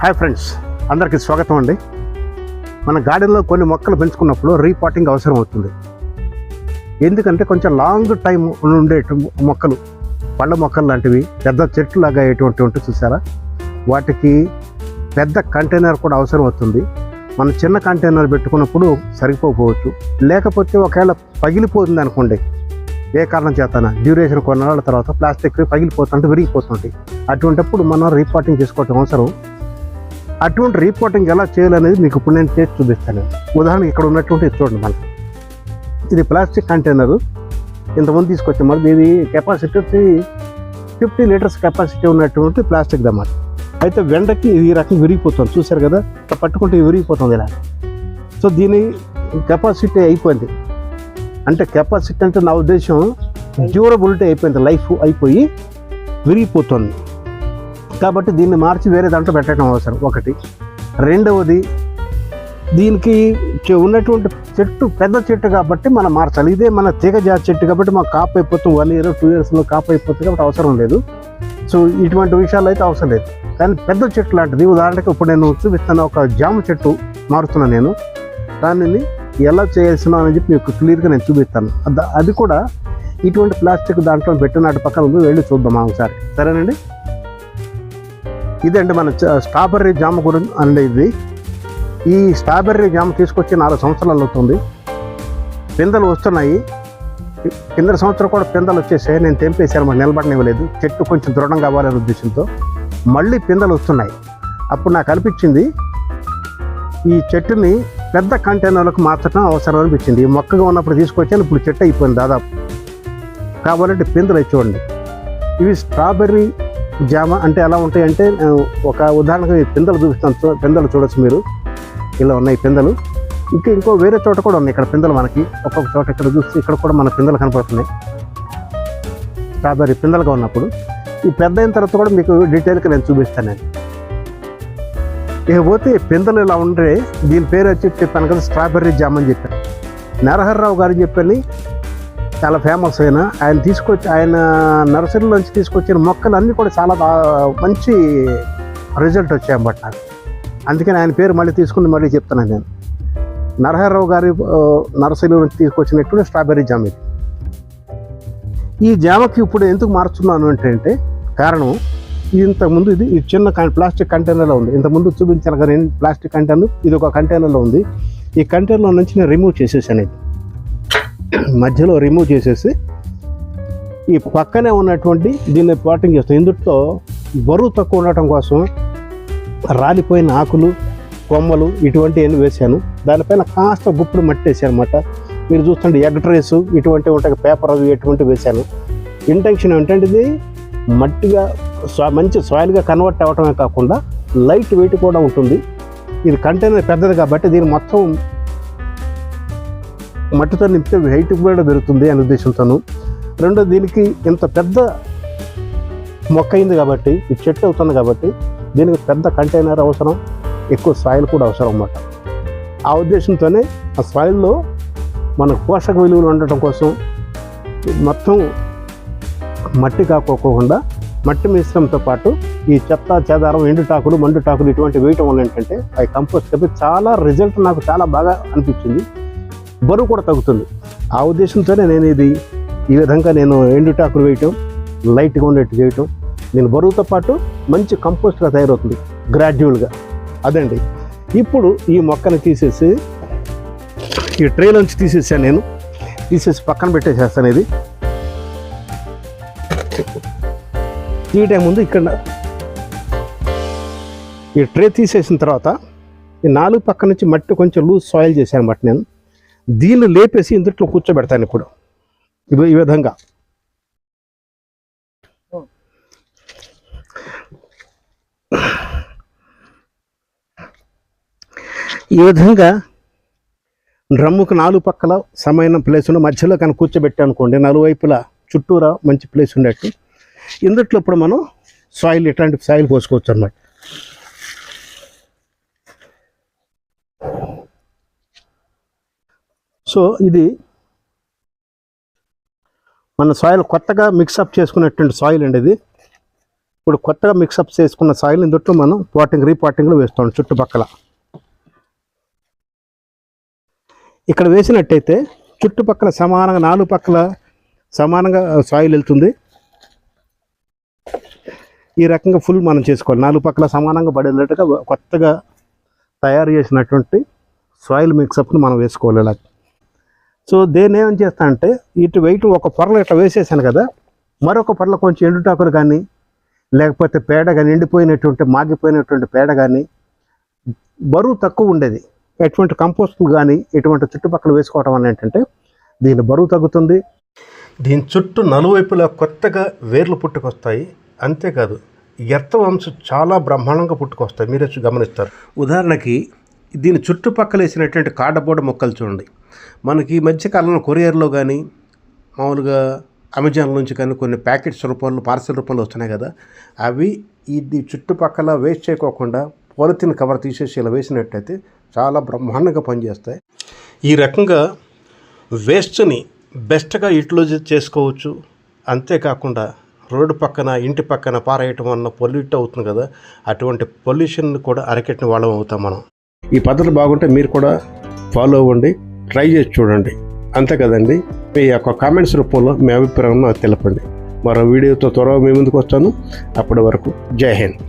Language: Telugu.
హాయ్ ఫ్రెండ్స్, అందరికీ స్వాగతం అండి. మన గార్డెన్లో కొన్ని మొక్కలు పెంచుకున్నప్పుడు రీపాటింగ్ అవసరం అవుతుంది. ఎందుకంటే కొంచెం లాంగ్ టైం ఉండే మొక్కలు, పండ్ల మొక్కలు లాంటివి పెద్ద చెట్లు లాగా అయ్యేటువంటి చూసారా, వాటికి పెద్ద కంటైనర్ కూడా అవసరం అవుతుంది. మనం చిన్న కంటైనర్ పెట్టుకున్నప్పుడు సరిపోవచ్చు, లేకపోతే ఒకవేళ పగిలిపోతుంది అనుకోండి, ఏ కారణం చేతన డ్యూరేషన్ కొన్నాళ్ళ తర్వాత ప్లాస్టిక్ పగిలిపోతుంటే విరిగిపోతుంటాయి. అటువంటిప్పుడు మనం రీపాటింగ్ చేసుకోవటం అవసరం. అటువంటి రీపోర్టింగ్ ఎలా చేయాలనేది మీకు ఇప్పుడు నేను చేసి చూపిస్తాను. ఉదాహరణకి ఇక్కడ ఉన్నటువంటి చూడండి, మనకి ఇది ప్లాస్టిక్ కంటైనరు. ఇంతకుముందు తీసుకొచ్చాం. మరి ఇది కెపాసిటీ 50 లీటర్స్ కెపాసిటీ ఉన్నటువంటి ప్లాస్టిక్ దన్నమాట. అయితే వెండకి ఈ రకం విరిగిపోతుంది, చూసారు కదా, పట్టుకుంటే విరిగిపోతుంది ఇలా. సో దీని కెపాసిటీ అయిపోయింది. అంటే కెపాసిటీ అంటే నా ఉద్దేశం డ్యూరబిలిటీ అయిపోయింది, లైఫ్ అయిపోయి విరిగిపోతుంది. కాబట్టి దీన్ని మార్చి వేరే దాంట్లో పెట్టడం అవసరం ఒకటి. రెండవది, దీనికి ఉన్నటువంటి చెట్టు పెద్ద చెట్టు కాబట్టి మనం మార్చాలి. ఇదే మన తీగ జాతి చెట్టు కాబట్టి మాకు కాపు అయిపోతుంది, 1 year 2 yearsలో కాపు అయిపోతుంది కాబట్టి అవసరం లేదు. సో ఇటువంటి విషయాలు అయితే అవసరం లేదు. కానీ పెద్ద చెట్టు లాంటిది, ఉదాహరణకి ఇప్పుడు నేను చూపిస్తాను, ఒక జామ చెట్టు మారుతున్నాను నేను. దానిని ఎలా చేయాల్సిన అని చెప్పి మీకు క్లియర్గా నేను చూపిస్తాను. అది కూడా ఇటువంటి ప్లాస్టిక్ దాంట్లో పెట్టిన అటు పక్కన ఉంది, వెళ్ళి చూద్దాం ఒకసారి, సరేనండి. ఇదండి మన స్ట్రాబెర్రీ జామ గురించి అండి. ఈ స్ట్రాబెర్రీ జామ తీసుకొచ్చి 4 సంవత్సరాలు అవుతుంది. పిందెలు వస్తున్నాయి. కింద సంవత్సరం కూడా పిందెలు వచ్చేసాయి. నేను తెంపేశాను, మరి నిలబడనివ్వలేదు. చెట్టు కొంచెం దృఢం కావాలనే ఉద్దేశంతో మళ్ళీ పిందెలు వస్తున్నాయి. అప్పుడు నాకు అనిపించింది ఈ చెట్టుని పెద్ద కంటైనర్లకు మార్చడం అవసరం అనిపించింది. ఈ మొక్కగా ఉన్నప్పుడు తీసుకొచ్చాను, ఇప్పుడు చెట్టు అయిపోయింది దాదాపు. కాబట్టి పిందెలు చూడండి, ఇవి స్ట్రాబెర్రీ జామ అంటే ఎలా ఉంటాయంటే, ఒక ఉదాహరణకు పిందెలు చూపిస్తాను. పిందెలు చూడొచ్చు మీరు, ఇలా ఉన్నాయి పిందెలు. ఇంకో వేరే చోట కూడా ఉన్నాయి ఇక్కడ పిందెలు. మనకి ఒక్కొక్క చోట ఇక్కడ చూస్తే ఇక్కడ కూడా మన పిందెలు కనపడుతున్నాయి. స్ట్రాబెర్రీ పిందెలుగా ఉన్నప్పుడు ఈ పెద్ద అయిన తర్వాత కూడా మీకు డీటెయిల్గా నేను చూపిస్తాను. నేను ఇకపోతే పిందెలు ఇలా ఉండే, దీని పేరు వచ్చి చెప్పాను కదా, స్ట్రాబెర్రీ జామ అని చెప్పాను. నరహర్రావు గారు చెప్పని చాలా ఫేమస్ అయిన ఆయన తీసుకొచ్చి, ఆయన నర్సరీలోంచి తీసుకొచ్చిన మొక్కలు అన్నీ కూడా చాలా మంచి రిజల్ట్ వచ్చాయన్నమాట నాకు. అందుకని ఆయన పేరు మళ్ళీ తీసుకుని మళ్ళీ చెప్తున్నాను నేను. నరహర్రావు గారి నర్సరీలో నుంచి తీసుకొచ్చినట్టు స్ట్రాబెర్రీ జామ ఇది. ఈ జామకి ఇప్పుడు ఎందుకు మార్చున్నాను అంటే కారణం, ఇంతకుముందు ఇది చిన్న ప్లాస్టిక్ కంటైనర్లో ఉంది. ఇంతకుముందు చూపించాను కదా ప్లాస్టిక్ కంటైనర్, ఇది ఒక కంటైనర్లో ఉంది. ఈ కంటైనర్లో నుంచి నేను రిమూవ్ చేసేసాను. ఇది మధ్యలో రిమూవ్ చేసేసి ఈ పక్కనే ఉన్నటువంటి దీన్ని పాటింగ్ చేస్తాం. ఇందులో బరువు తక్కువ ఉండటం కోసం రాలిపోయిన ఆకులు, కొమ్మలు ఇటువంటివన్నీ వేసాను. దానిపైన కాస్త గుప్పుడు మట్టి వేసాను అనమాట. మీరు చూస్తుంటే ఎగ్ ట్రేస్ ఇటువంటి ఉంటాయి, పేపర్ అవి ఎటువంటివి వేసాను. ఇంటెన్షన్ ఏంటంటే ఇది మట్టిగా మంచి సాయిల్గా కన్వర్ట్ అవ్వటమే కాకుండా లైట్ వెయిట్ కూడా ఉంటుంది. ఇది కంటైనర్ పెద్దది కాబట్టి దీన్ని మొత్తం మట్టితో నింపితే హైట్ కూడా పెరుగుతుంది అనే ఉద్దేశంతోను. రెండోది, దీనికి ఇంత పెద్ద మొక్క అయింది కాబట్టి, ఈ చెట్టు అవుతుంది కాబట్టి దీనికి పెద్ద కంటైనర్ అవసరం, ఎక్కువ సాయిల్ కూడా అవసరం అన్నమాట. ఆ ఉద్దేశంతోనే ఆ సాయిల్లో మనకు పోషక విలువలు ఉండటం కోసం మొత్తం మట్టి కాకోకుండా మట్టి మిశ్రమంతో పాటు ఈ చెత్త చెదారం, ఎండుటాకులు, మండుటాకులు ఇటువంటి వేయటం వల్ల ఏంటంటే అవి కంపోస్ట్ కాబట్టి చాలా రిజల్ట్ నాకు చాలా బాగా అనిపించింది. బరువు కూడా తగ్గుతుంది. ఆ ఉద్దేశంతోనే నేను ఇది ఈ విధంగా నేను ఎండుటాకులు వేయటం, లైట్గా ఉండేట్టు చేయటం, నేను బరువుతో పాటు మంచి కంపోస్ట్గా తయారవుతుంది గ్రాడ్యువల్గా. అదండి. ఇప్పుడు ఈ మొక్కను తీసేసి ఈ ట్రేలోంచి తీసేసాను. నేను తీసేసి పక్కన పెట్టేసేస్తాను. ఇది తీయటం ముందు ఇక్కడ ఈ ట్రే తీసేసిన తర్వాత ఈ 4 పక్క నుంచి మట్టి కొంచెం లూజ్ సాయిల్ చేశాను అన్నమాట. నేను దీన్ని లేపేసి ఇందులో కూర్చోబెడతాను. ఇప్పుడు ఈ విధంగా డ్రమ్ముకు 4 పక్కల సమైన ప్లేస్ ఉన్న మధ్యలో కానీ కూర్చోబెట్టాను అనుకోండి, 4 వైపులా చుట్టూరా మంచి ప్లేస్ ఉండేట్టు. ఇందులో ఇప్పుడు మనం సాయిల్, ఇట్లాంటి సాయిల్ పోసుకోవచ్చు అన్నమాట. సో ఇది మన సాయిల్ కొత్తగా మిక్సప్ చేసుకునేటువంటి సాయిల్ అండి. ఇది ఇప్పుడు కొత్తగా మిక్సప్ చేసుకున్న సాయిల్ ఇందుట్లో మనం రీపాటింగ్లో వేస్తాం చుట్టుపక్కల. ఇక్కడ వేసినట్టయితే చుట్టుపక్కల సమానంగా 4 పక్కల సమానంగా సాయిల్ వెళ్తుంది. ఈ రకంగా ఫుల్ మనం చేసుకోవాలి. 4 పక్కల సమానంగా పడేటట్టుగా కొత్తగా తయారు చేసినటువంటి సాయిల్ మిక్సప్ని మనం వేసుకోవాలి ఇలా. సో దేన్ని ఏమని చేస్తా అంటే ఇటు వెయిట్ ఒక పొరలో ఇట్లా వేసేసాను కదా, మరొక పొరలో కొంచెం ఎండుటాకులు కానీ లేకపోతే పేడ కానీ, ఎండిపోయినటువంటి మాగిపోయినటువంటి పేడ కానీ, బరువు తక్కువ ఉండేది ఎటువంటి కంపోస్టులు కానీ ఎటువంటి చుట్టుపక్కల వేసుకోవడం వల్ల ఏంటంటే దీని బరువు తగ్గుతుంది. దీని చుట్టూ నలువైపులా కొత్తగా వేర్లు పుట్టుకొస్తాయి. అంతేకాదు ఎర్త వంశం చాలా బ్రహ్మాండంగా పుట్టుకొస్తాయి. మీరే గమనిస్తారు. ఉదాహరణకి దీని చుట్టుపక్కల వేసినటువంటి కాడబోడ మొక్కలు చూడండి. మనకి ఈ మధ్యకాలంలో కొరియర్లో కానీ మామూలుగా అమెజాన్ నుంచి కానీ కొన్ని ప్యాకెట్స్ రూపంలో పార్సెల్ రూపంలో వస్తున్నాయి కదా, అవి ఇది చుట్టుపక్కల వేస్ట్ చేయకోకుండా పాలిథిన్ కవర్ తీసేసి ఇలా వేసినట్టయితే చాలా బ్రహ్మాండంగా పనిచేస్తాయి. ఈ రకంగా వేస్ట్ని బెస్ట్గా యూటిలైజ్ చేసుకోవచ్చు. అంతేకాకుండా రోడ్డు పక్కన ఇంటి పక్కన పారేయటం వల్ల పొల్యూట్ అవుతుంది కదా, అటువంటి పొల్యూషన్ కూడా అరికట్టిన వాళ్ళం అవుతాం మనం. ఈ పద్ధతి బాగుంటే మీరు కూడా ఫాలో అవ్వండి, ట్రై చేసి చూడండి. అంతే కదండి. మీ యొక్క కామెంట్స్ రూపంలో మీ అభిప్రాయం నాకు తెలపండి. మరో వీడియోతో త్వరగా మీ ముందుకు వస్తాను. అప్పటి వరకు జై హింద్.